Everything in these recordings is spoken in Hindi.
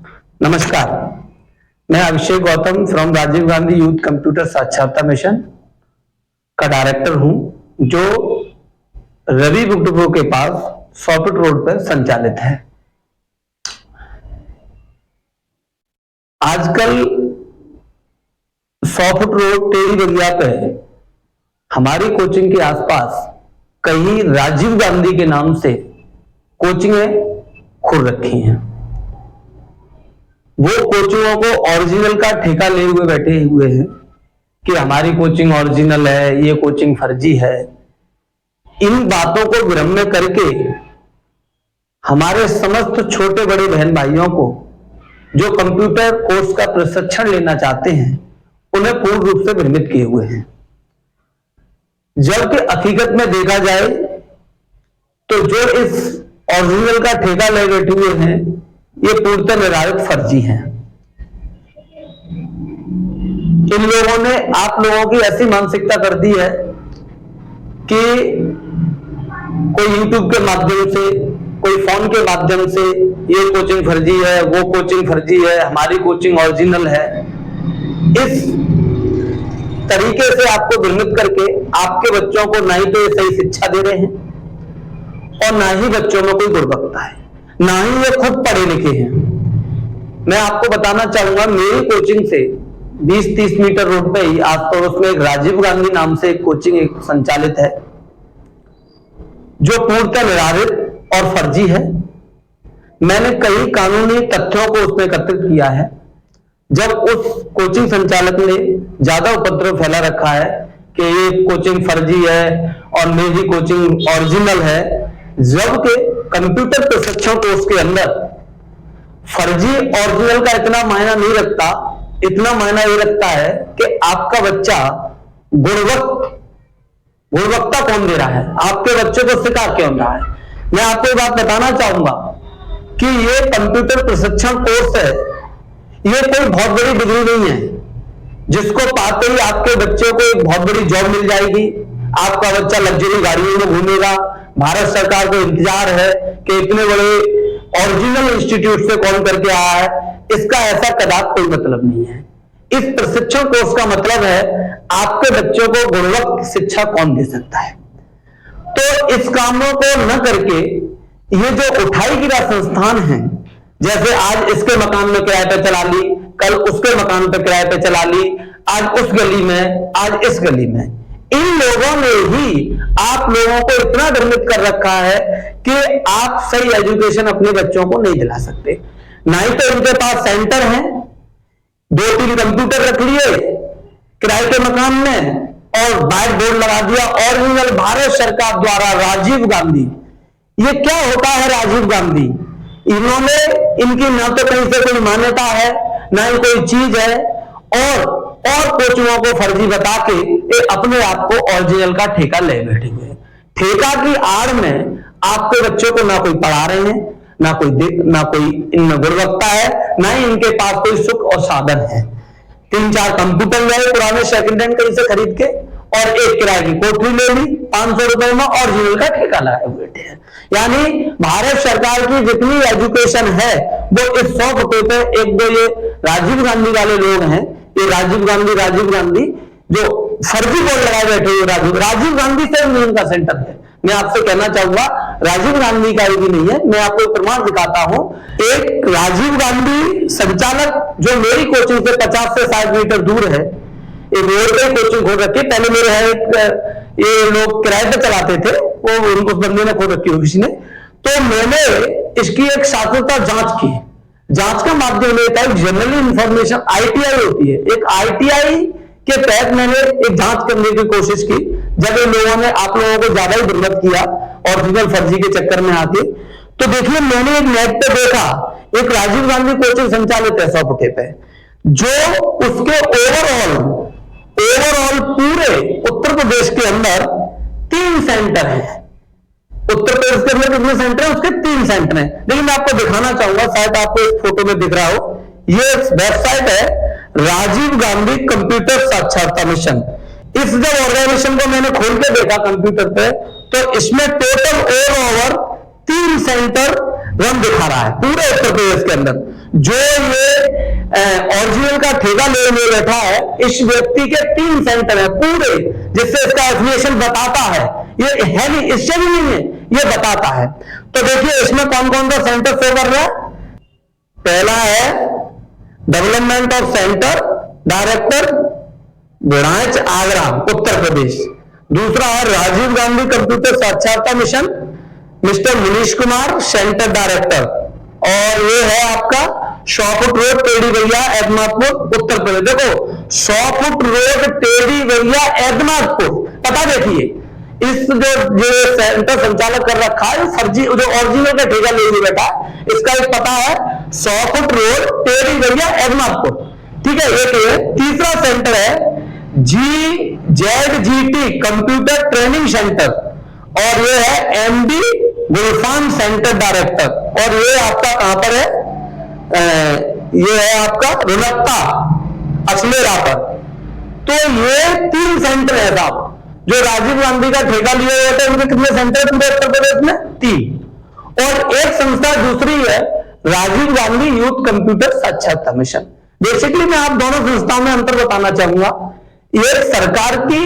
नमस्कार, मैं Abhishek Gautam from Rajiv Gandhi youth computer साक्षरता मिशन का डायरेक्टर हूं, जो रवि बुक डिपो के पास सॉफ्ट रोड पर संचालित है। आजकल सॉफ्ट रोड टेढ़ी बगिया पे हमारी कोचिंग के आसपास कई राजीव गांधी के नाम से कोचिंगें खुल रखी हैं। वो कोचिंगों को ओरिजिनल का ठेका ले हुए बैठे हुए हैं कि हमारी कोचिंग ओरिजिनल है, ये कोचिंग फर्जी है। इन बातों को विरम्य करके हमारे समस्त छोटे बड़े बहन भाइयों को जो कंप्यूटर कोर्स का प्रशिक्षण लेना चाहते हैं, उन्हें पूर्ण रूप से भ्रमित किए हुए हैं। जबकि हकीकत में देखा जाए तो जो इस ओरिजिनल का ठेका ले बैठे हुए हैं, ये पूर्णतः निर्धारित फर्जी हैं। इन लोगों ने आप लोगों की ऐसी मानसिकता कर दी है कि कोई यूट्यूब के माध्यम से, कोई फोन के माध्यम से ये कोचिंग फर्जी है, वो कोचिंग फर्जी है, हमारी कोचिंग ओरिजिनल है। इस तरीके से आपको भ्रमित करके आपके बच्चों को ना ही तो ये सही शिक्षा दे रहे हैं और ना ही बच्चों में कोई गुणवत्ता है, ना ही ये खुद पढ़े लिखे हैं। मैं आपको बताना चाहूंगा, मेरी कोचिंग से 20-30 मीटर रोड पे ही आस पड़ोस में एक राजीव गांधी नाम से एक कोचिंग एक संचालित है, जो पूर्णतः निर्धारित और फर्जी है। मैंने कई कानूनी तथ्यों को उसमें एकत्रित किया है। जब उस कोचिंग संचालक ने ज्यादा उपद्रव फैला रखा है कि ये कोचिंग फर्जी है और मेरी कोचिंग ओरिजिनल है, जबकि कंप्यूटर प्रशिक्षण कोर्स के अंदर फर्जी ओरिजिनल का इतना मायना नहीं रखता। इतना मायना ये रखता है कि आपका बच्चा गुणवत्ता कौन दे रहा है, आपके बच्चे को सिखा क्यों रहा है। मैं आपको एक बात बताना चाहूंगा कि ये कंप्यूटर प्रशिक्षण कोर्स है, ये कोई बहुत बड़ी डिग्री नहीं है जिसको पाते ही आपके बच्चे को एक बहुत बड़ी जॉब मिल जाएगी, आपका बच्चा लग्जरी गाड़ियों में घूमेगा। भारत सरकार को इंतजार है कि इतने बड़े ओरिजिनल इंस्टीट्यूट से कौन करके आया है। इसका ऐसा कदापि कोई मतलब नहीं है। इस प्रशिक्षण कोर्स का मतलब है आपके बच्चों को गुणवत्ता शिक्षा कौन दे सकता है। तो इस कामों को न करके ये जो उठाई गिरा संस्थान है, जैसे आज इसके मकान में किराए पे चला ली, कल उसके मकान पे किराए पे चला ली, आज उस गली में, आज इस गली में, इन लोगों ने ही आप लोगों को इतना भ्रमित कर रखा है कि आप सही एजुकेशन अपने बच्चों को नहीं दिला सकते। ना ही तो इनके पास सेंटर है, 2-3 कंप्यूटर रख लिए किराए के मकान में और बाहर बोर्ड लगा दिया ओरिजिनल भारत सरकार द्वारा राजीव गांधी। ये क्या होता है राजीव गांधी? इन्होंने, इनकी ना तो कहीं से कोई मान्यता है, ना ही कोई चीज है, और कोचिंगों को फर्जी बता के अपने आप को ओरिजिनल का ठेका ले बैठे हुए। ठेका की आड़ में आपके बच्चों को ना कोई पढ़ा रहे हैं, ना कोई इनमें गुणवत्ता है, ना ही इनके पास कोई सुख और साधन है। 3-4 कंप्यूटर गए पुराने सेकंड हैंड कहीं से खरीद के और एक किराए की कोठरी ले ली 500 रुपए में, ओरिजिनल का ठेका लगाए बैठे हैं। यानी भारत सरकार की जितनी एजुकेशन है वो इस 100 रुपए पे एक दो ये राजीव गांधी वाले लोग हैं, ये राजीव गांधी जो फर्जी बोर्ड लगाए बैठे हुए राजीव गांधी से नहीं इनका सेंटर है। मैं आपसे कहना चाहूंगा राजीव गांधी का भी नहीं है। मैं आपको प्रमाण दिखाता हूं। एक राजीव गांधी संचालक जो मेरी कोचिंग से 50 से 60 मीटर दूर है, एक रोड पे कोचिंग खोल रखी। पहले मेरे यहाँ ये लोग किराए पे चलाते थे, वो उनको बंदे ने खोल रखी हो किसी ने। तो मैंने इसकी एक शास्त्रता जांच की। जांच का माध्यम ये था, जनरल इंफॉर्मेशन ITI होती है, एक ITI के तहत मैंने एक जांच करने की कोशिश की। जब इन लोगों ने आप लोगों को ज्यादा ही भ्रमित किया ओरिजिनल फर्जी के चक्कर में आके, तो देखिए मैंने एक नेट पे देखा, एक राजीव गांधी कोचिंग संचालित है 100 फुटे पे, जो उसके ओवरऑल पूरे उत्तर प्रदेश के अंदर 3 सेंटर हैं। उत्तर प्रदेश के अंदर कितने सेंटर है? उसके 3 सेंटर हैं। लेकिन मैं आपको दिखाना चाहूंगा, शायद आपको इस फोटो में दिख रहा हो, ये वेबसाइट है राजीव गांधी कंप्यूटर साक्षरता मिशन। इस जब ऑर्गेनाइजेशन को मैंने खोल के देखा कंप्यूटर पे, तो इसमें टोटल ओवर 3 सेंटर रन दिखा रहा है पूरे उत्तर प्रदेश के अंदर। जो ये ओरिजिनल का ठेका ले बैठा है, इस व्यक्ति के 3 सेंटर है पूरे, जिससे इसका एफिलिएशन बताता है। ये है नहीं, इससे भी नहीं है, ये बताता है। तो देखिए इसमें कौन कौन सा सेंटर शो कर रहा है। पहला है डेवलपमेंट ऑफ सेंटर डायरेक्टर बुढ़ांच आगरा उत्तर प्रदेश। दूसरा है राजीव गांधी कंप्यूटर साक्षरता mission mister Manish Kumar centre director, और ये है आपका 100 फुट रोड टेढ़ी भैया एदमातपुर उत्तर प्रदेश। देखो 100 फुट रोड टेढ़ी भैया एदमातपुर, पता देखिए इस जो सेंटर संचालक कर रखा है फर्जी, जो ओरिजिनल का ठेका ले बैठा इसका एक पता है 100 फुट रोड टेढ़ी भैया एदमातपुर, ठीक है। एक ये तीसरा सेंटर है GZGT कंप्यूटर ट्रेनिंग सेंटर, और ये है MD गुलफान सेंटर डायरेक्टर, और ये आपका कहां पर है, ये है आपका रुनक्ता अचलेरा पर। तो ये 3 सेंटर है साहब, जो राजीव गांधी का ठेका लिया हुआ था। उनके कितने सेंटर पूरे उत्तर प्रदेश में? 3। और एक संस्था दूसरी है राजीव गांधी यूथ कंप्यूटर साक्षरता मिशन। बेसिकली मैं आप दोनों संस्थाओं में अंतर बताना चाहूंगा। ये सरकार की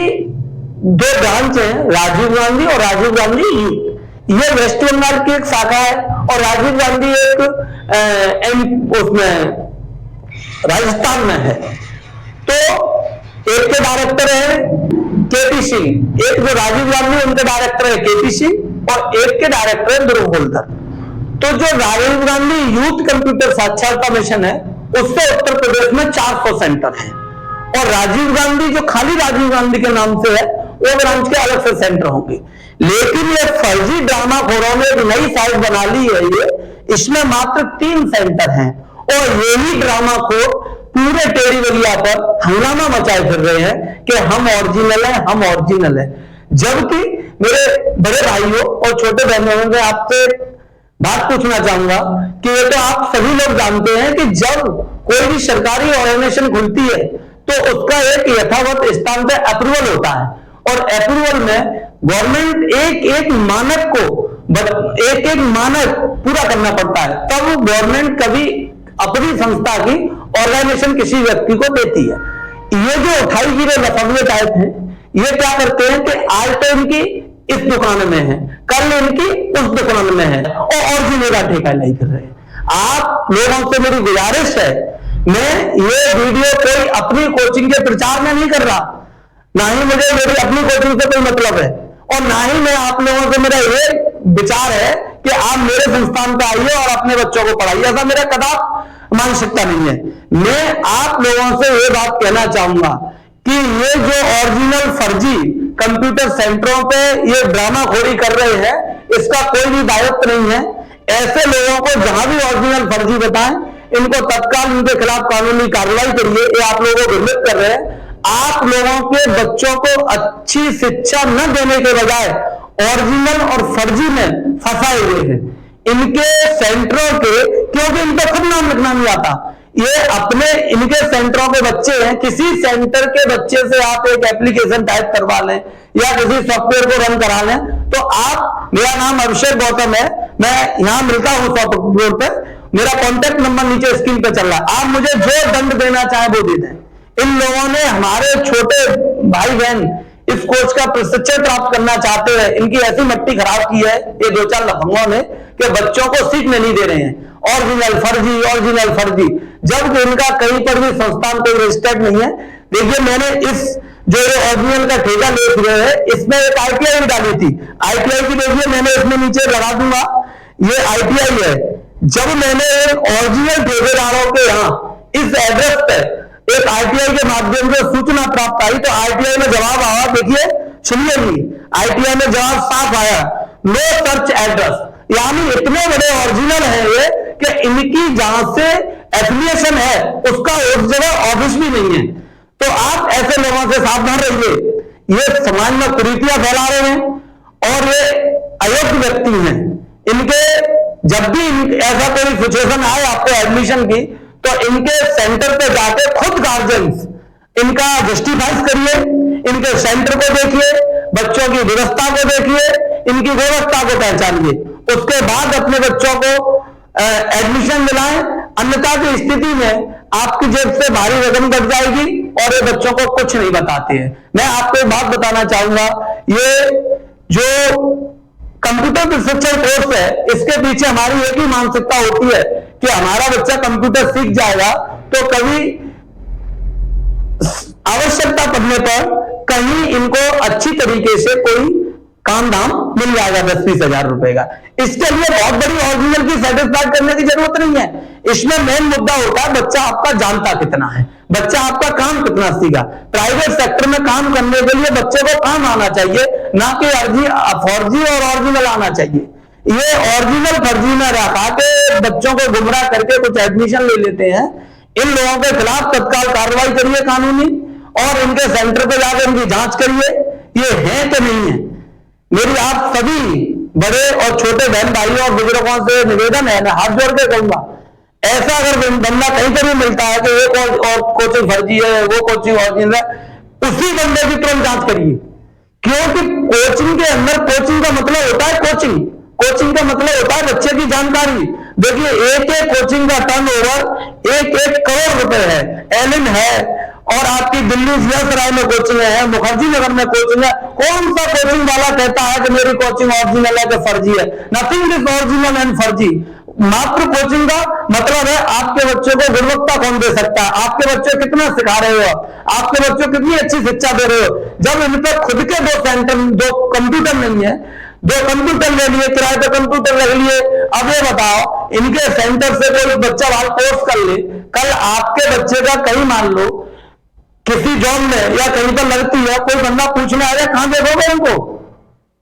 2 ब्रांच है, राजीव गांधी और राजीव गांधी यूथ। ये वेस्ट बंगाल की एक शाखा है, और राजीव गांधी एक उसमें राजस्थान में है। तो एक के डायरेक्टर है KP सिंह, एक जो राजीव गांधी उनके डायरेक्टर है KP सिंह, और एक के डायरेक्टर है ध्रुव होल्कर। तो जो राजीव गांधी यूथ कंप्यूटर साक्षरता मिशन है, उससे उत्तर प्रदेश में 400 सेंटर है, और राजीव गांधी जो खाली राजीव गांधी के नाम से है, वो ब्रांच के अलग से सेंटर होंगे। लेकिन ये फर्जी ड्रामा खोरों ने एक नई साइट बना ली है ये, इसमें मात्र 3 सेंटर हैं, और यही ड्रामा खोर पूरे टेढ़ी बलिया पर हंगामा मचाए फिर रहे हैं कि हम ओरिजिनल है, हम ओरिजिनल है। जबकि मेरे बड़े भाइयों और छोटे बहनों, मैं आपसे बात पूछना चाहूंगा कि ये तो आप सभी लोग जानते हैं कि जब कोई भी सरकारी ऑर्गेनाइजेशन खुलती है तो उसका एक यथावत स्थान पे अप्रूवल होता है, और अप्रूवल में गवर्नमेंट एक मानक पूरा करना पड़ता है, तब गवर्नमेंट कभी अपनी संस्था की ऑर्गेनाइजेशन किसी व्यक्ति को देती है। ये जो उठाई गिरे लफंगे टाइप हैं, ये क्या करते हैं कि आज तो इनकी इस दुकान में है, कल इनकी उस दुकान में है, और ओरिजिनल का ठेका नहीं कर रहे हैं। आप लोगों से मेरी गुजारिश है, मैं ये वीडियो कोई अपनी कोचिंग के प्रचार में नहीं कर रहा, ना ही मुझे मेरी अपनी कोचिंग से कोई मतलब है, और ना ही मैं आप लोगों से मेरा ये विचार है कि आप मेरे संस्थान पे आइए और अपने बच्चों को पढ़ाइए, ऐसा मेरा कदाप मानसिकता नहीं है। मैं आप लोगों से ये बात कहना चाहूंगा कि ये जो ओरिजिनल फर्जी कंप्यूटर सेंटरों पे ये ड्रामाखोरी कर रहे हैं, इसका कोई भी दायित्व नहीं है। ऐसे लोगों को जहां भी ओरिजिनल फर्जी बताएं, इनको तत्काल इनके खिलाफ कानूनी कार्रवाई करिए। ये आप लोगों को भ्रमित कर रहे हैं। आप लोगों के बच्चों को अच्छी शिक्षा न देने के बजाय ओरिजिनल और फर्जी में फंसाए हुए हैं इनके सेंटरों के, क्योंकि इनको खुद नाम लिखना नहीं आता। ये अपने इनके सेंटरों के बच्चे हैं, किसी सेंटर के बच्चे से आप एक एप्लीकेशन टाइप करवा लें या किसी सॉफ्टवेयर को रन करा लें, तो आप, मेरा नाम अभिषेक गौतम है, मैं यहां मिलता हूं सॉफ्टवेयर पे, मेरा कॉन्टेक्ट नंबर नीचे स्क्रीन पे चल रहा है, आप मुझे जो दंड देना चाहे वो दे दें। इन लोगों ने हमारे छोटे भाई बहन इस कोर्स का प्रशिक्षण प्राप्त करना चाहते हैं, इनकी ऐसी मट्टी खराब की है ये 2-4 लफंगों ने कि बच्चों को सीखने नहीं दे रहे हैं। ओरिजिनल फर्जी, जबकि इनका कहीं पर भी संस्थान कोई रजिस्टर्ड नहीं है। देखिए मैंने इस जो ओरिजिनल का ठेका ले रहे हैं, इसमें एक ITI भी डाली थी। ITI की देखिए मैंने इसमें नीचे लगा दूंगा, ये ITI है। जब मैंने ओरिजिनल ठेकेदारों के यहाँ इस एड्रेस पे एक ITI के माध्यम से सूचना प्राप्त आई, तो ITI में जवाब आया, देखिए सुनिए जी, ITI में जवाब साफ आया, नो सर्च एड्रेस, यानी इतने बड़े ओरिजिनल है ये कि इनकी जहां से एफिलिएशन है उसका उस जगह ऑफिस भी नहीं है। तो आप ऐसे लोगों से सावधान रहिए, ये समाज में कुरीतियां फैला रहे हैं और ये अयोग्य व्यक्ति हैं। इनके जब भी ऐसा कोई सिचुएशन आए आपको एडमिशन की, तो इनके सेंटर पे जाके खुद गार्जियंस इनका जस्टिफाइज करिए, इनके सेंटर को देखिए, बच्चों की व्यवस्था को देखिए, इनकी व्यवस्था को पहचानिए उसके बाद अपने बच्चों को एडमिशन दिलाएं, अन्यथा की स्थिति में आपकी जेब से भारी रकम कट जाएगी और ये बच्चों को कुछ नहीं बताते हैं। मैं आपको एक बात बताना चाहूंगा, ये जो कंप्यूटर प्रशिक्षण कोर्स है, इसके पीछे हमारी एक ही मानसिकता होती है कि हमारा बच्चा कंप्यूटर सीख जाएगा तो कभी आवश्यकता पड़ने पर कहीं इनको अच्छी तरीके से कोई काम धाम मिल जाएगा 10-20 हजार रुपए का। इसके लिए बहुत बड़ी ओरिजिनल की सेटिस्फाइड करने की जरूरत नहीं है। इसमें मेन मुद्दा होता है बच्चा आपका जानता कितना है, बच्चा आपका काम कितना सीखा। प्राइवेट सेक्टर में काम करने के लिए बच्चे को काम आना चाहिए, ना कि फर्जी और ओरिजिनल आना चाहिए। ये ओरिजिनल फर्जी में रखा के बच्चों को गुमराह करके कुछ एडमिशन ले लेते हैं। इन लोगों के खिलाफ तत्काल कार्रवाई करिए कानूनी, और इनके सेंटर पर जाकर इनकी जांच करिए ये है कि नहीं है। मेरी आप सभी बड़े और छोटे बहन भाइयों और बुजुर्गों से निवेदन है, मैं हाथ जोड़ के कहूंगा, ऐसा अगर बंदा कहीं पर भी मिलता है कि एक और कोचिंग फर्जी है, वो कोचिंग ओरिजिनल है, उसी बंदे की तुरंत जांच करिए। क्योंकि कोचिंग के अंदर, कोचिंग का मतलब होता है कोचिंग, कोचिंग का मतलब होता है बच्चे की जानकारी। देखिए एक एक कोचिंग का टर्नओवर 1-1 करोड़ रुपए है। एलिन है, और आपकी दिल्ली सियासराय में कोचिंग है, मुखर्जी नगर में कोचिंग है। कौन सा कोचिंग वाला कहता है कि मेरी कोचिंग ओरिजिनल है कि फर्जी है? नथिंग इज ओरिजिनल एंड फर्जी। मात्र कोचिंग का मतलब है आपके बच्चे को गुणवत्ता कौन दे सकता है, आपके बच्चे कितना सिखा रहे हो, आपके बच्चे को कितनी अच्छी शिक्षा दे रहे हो। जब इन पर खुद के 2 कंप्यूटर नहीं है, 2 कंप्यूटर ले लिए, किराए पे कंप्यूटर रख लिए, अब ये बताओ इनके सेंटर से कोई बच्चा वाला कोर्स कर ले, कल आपके बच्चे का कहीं मान लो किसी जॉब में या कहीं पर लगती है, कोई बंदा पूछने आ जाए कहां देखोगे इनको,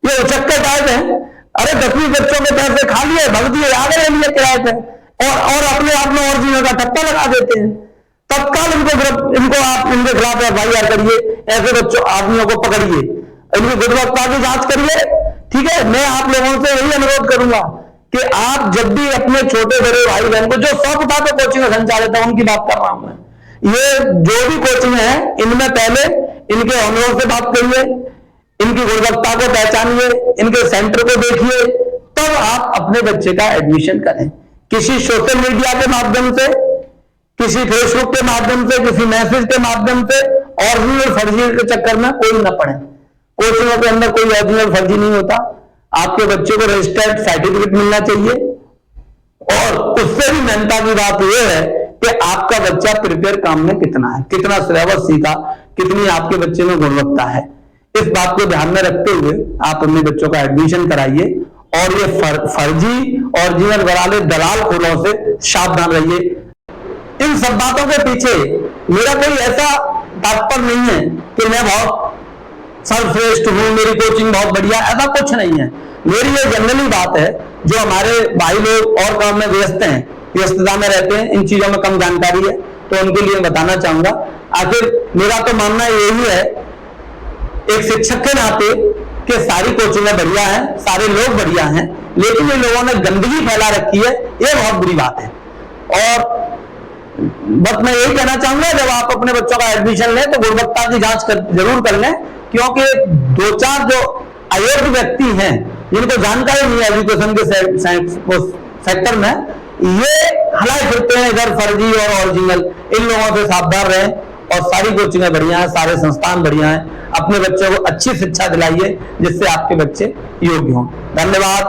ये उचक्के टाइप है। अरे 10वीं बच्चों के पैसे खा लिए, भग दिए, आगे ले लिए किराए पे, और अपने आप में ओरिजिनल का ठप्पा लगा देते हैं। तत्काल इनको आप इनके खिलाफ एफआईआर करिए, ऐसे बच्चों आदमियों को पकड़िए, इनकी गुणवत्ता की जांच करिए। ठीक है, मैं आप लोगों से यही अनुरोध करूंगा कि आप जब भी अपने छोटे बड़े भाई बहन को, जो 100% कोचिंग संचालित है उनकी बात कर रहा हूं मैं, ये जो भी कोचिंग है इनमें पहले इनके ऑनरों से बात करिए, इनकी गुणवत्ता को पहचानिए, इनके सेंटर को देखिए, तब आप अपने बच्चे का एडमिशन करें। किसी सोशल मीडिया के माध्यम से, किसी फेसबुक के माध्यम से, किसी मैसेज के माध्यम से ओरिजिनल फर्जी के चक्कर में कोई न पड़े। कोचिंगों के अंदर कोई ओरिजिनल फर्जी नहीं होता। आपके बच्चे को रजिस्टर्ड सर्टिफिकेट मिलना चाहिए, और उससे भी मेहनता की बात यह है कि आपका बच्चा प्रिपेयर काम में कितना है, कितना सिलेबस सीखा, कितनी आपके बच्चे में गुणवत्ता है। इस बात को ध्यान में रखते हुए आप अपने बच्चों का एडमिशन कराइए, और ये फर्जी ओरिजिनल वाले दलाल खोलों से सावधान रहिए। इन सब बातों के पीछे मेरा कोई ऐसा तात्पर्य नहीं है कि मैं बहुत सर्वश्रेष्ठ हूं, मेरी कोचिंग बहुत बढ़िया, ऐसा कुछ नहीं है। मेरी ये जनरली बात है, जो हमारे भाई लोग और काम में व्यस्त हैं, व्यस्तता में रहते हैं, इन चीजों में कम जानकारी है, तो उनके लिए बताना चाहूंगा। आखिर मेरा तो मानना यही है एक शिक्षक के नाते कि सारी कोचिंगें बढ़िया हैं, सारे लोग बढ़िया हैं, लेकिन इन लोगों ने गंदगी फैला रखी है, ये बहुत बुरी बात है। और बस मैं यही कहना चाहूंगा, जब आप अपने बच्चों का एडमिशन लें तो गुणवत्ता की जांच जरूर कर लें, क्योंकि 2-4 जो अयोग्य व्यक्ति हैं, जिनको जानकारी नहीं है एजुकेशन के सेक्टर में, ये हलाए फिरते हैं इधर फर्जी और ओरिजिनल। इन लोगों से सावधान रहें, और सारी कोचिंगें बढ़िया हैं, सारे संस्थान बढ़िया हैं। अपने बच्चों को अच्छी शिक्षा दिलाइए, जिससे आपके बच्चे योग्य हों। धन्यवाद।